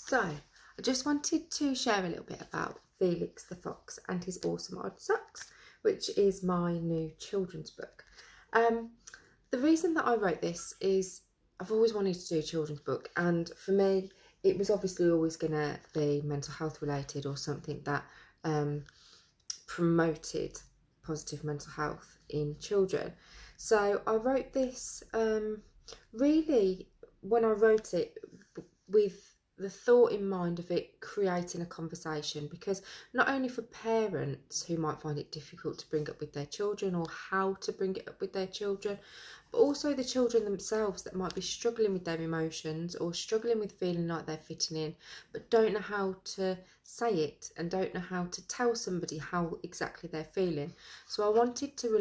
So, I just wanted to share a little bit about Felix the Fox and his awesome odd socks, which is my new children's book. The reason that I wrote this is I've always wanted to do a children's book, and for me it was obviously always going to be mental health related or something that promoted positive mental health in children. So I wrote this really, when I wrote it, with the thought in mind of it creating a conversation, because not only for parents who might find it difficult to bring up with their children or how to bring it up with their children, but also the children themselves that might be struggling with their emotions or struggling with feeling like they're fitting in but don't know how to say it and don't know how to tell somebody how exactly they're feeling. So I wanted to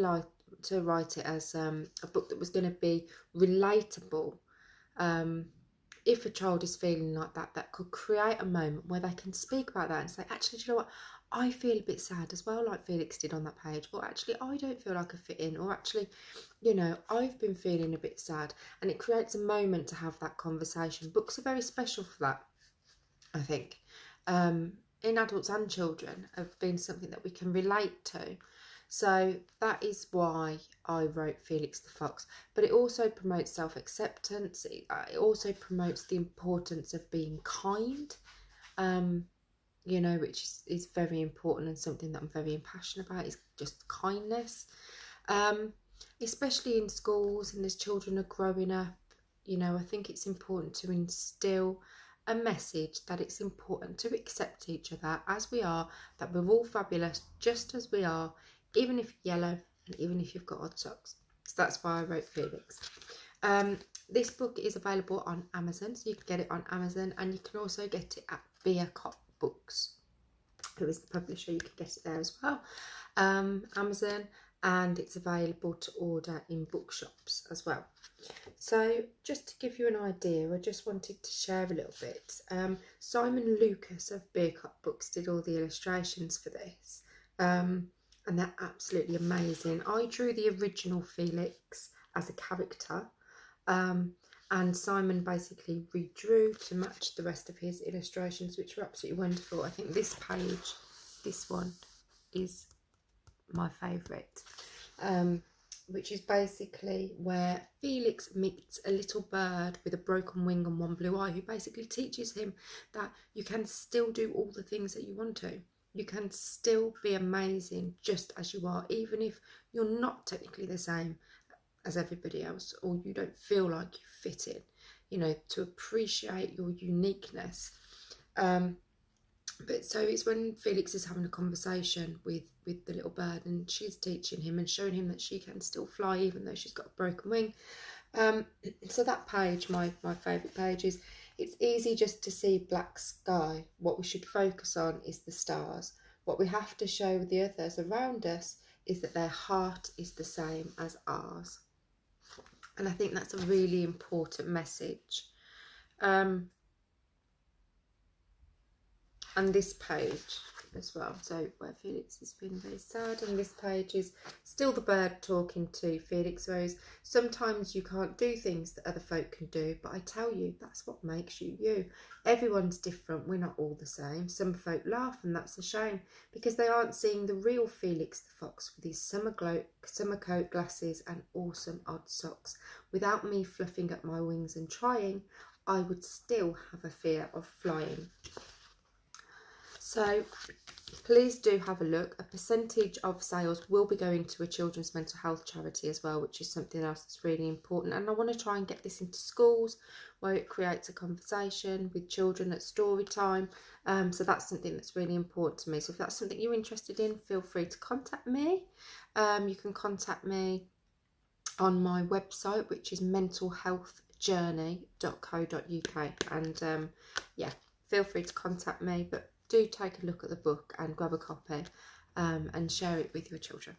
write it as a book that was going to be relatable. If a child is feeling like that, that could create a moment where they can speak about that and say, actually, do you know what, I feel a bit sad as well, like Felix did on that page, or actually I don't feel like I fit in, or actually, you know, I've been feeling a bit sad, and it creates a moment to have that conversation. Books are very special for that, I think. In adults and children have been something that we can relate to. So that is why I wrote Felix the Fox. But it also promotes self-acceptance. It also promotes the importance of being kind, you know, which is very important, and something that I'm very passionate about is just kindness. Especially in schools and as children are growing up, you know, I think it's important to instill a message that it's important to accept each other as we are, that we're all fabulous just as we are, even if you're yellow and even if you've got odd socks. So that's why I wrote Felix. This book is available on Amazon, so you can get it on Amazon, and you can also get it at Beercott Books, who is the publisher. You can get it there as well, Amazon, and it's available to order in bookshops as well. So just to give you an idea, I just wanted to share a little bit. Simon Lucas of Beercott Books did all the illustrations for this. And they're absolutely amazing. I drew the original Felix as a character, and Simon basically redrew to match the rest of his illustrations, which were absolutely wonderful. I think this page, this one, is my favourite, which is basically where Felix meets a little bird with a broken wing and one blue eye, who basically teaches him that you can still do all the things that you want to. You can still be amazing just as you are, even if you're not technically the same as everybody else, or you don't feel like you fit in, you know, to appreciate your uniqueness. But so it's when Felix is having a conversation with the little bird, and she's teaching him and showing him that she can still fly even though she's got a broken wing. So that page, my favourite page, is it's easy just to see black sky. What we should focus on is the stars. What we have to show the others around us is that their heart is the same as ours. And I think that's a really important message. And this page as well, so where Felix is feeling very sad, and this page is still the bird talking to Felix, whereas sometimes you can't do things that other folk can do, but I tell you, that's what makes you you. Everyone's different, we're not all the same. Some folk laugh, and that's a shame, because they aren't seeing the real Felix the Fox with his summer coat, glasses and awesome odd socks. Without me fluffing up my wings and trying, I would still have a fear of flying. So please do have a look. A percentage of sales will be going to a children's mental health charity as well, which is something else that's really important. And I want to try and get this into schools where it creates a conversation with children at story time. So that's something that's really important to me. So if that's something you're interested in, feel free to contact me. You can contact me on my website, which is mentalhealthjourney.co.uk. And yeah, feel free to contact me, but do take a look at the book and grab a copy and share it with your children.